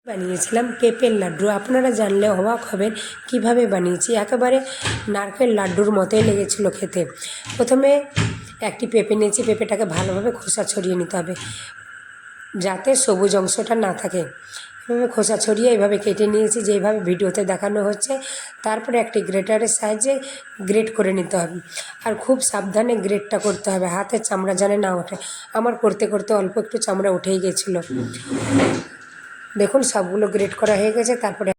বানিয়েছিলাম পেঁপের লাড্ডু। আপনারা জানলে অবাক হবেন কিভাবে বানিয়েছি। একেবারে নারকেল লাড্ডুর মতোই লেগেছিলো খেতে। প্রথমে একটি পেঁপে নিয়েছি, পেঁপেটাকে ভালোভাবে খোসা ছড়িয়ে নিতে হবে যাতে সবুজ অংশটা না থাকে। এভাবে খোসা ছড়িয়ে এইভাবে কেটে নিয়েছি যেইভাবে ভিডিওতে দেখানো হচ্ছে। তারপরে একটি গ্রেটারের সাহায্যে গ্রেট করে নিতে হবে, আর খুব সাবধানে গ্রেটটা করতে হবে, হাতের চামড়া যেন না ওঠে। আমার করতে করতে অল্প একটু চামড়া উঠেই গেছিলো। দেখুন সবগুলো গ্রেট করা হয়ে গেছে। তারপরে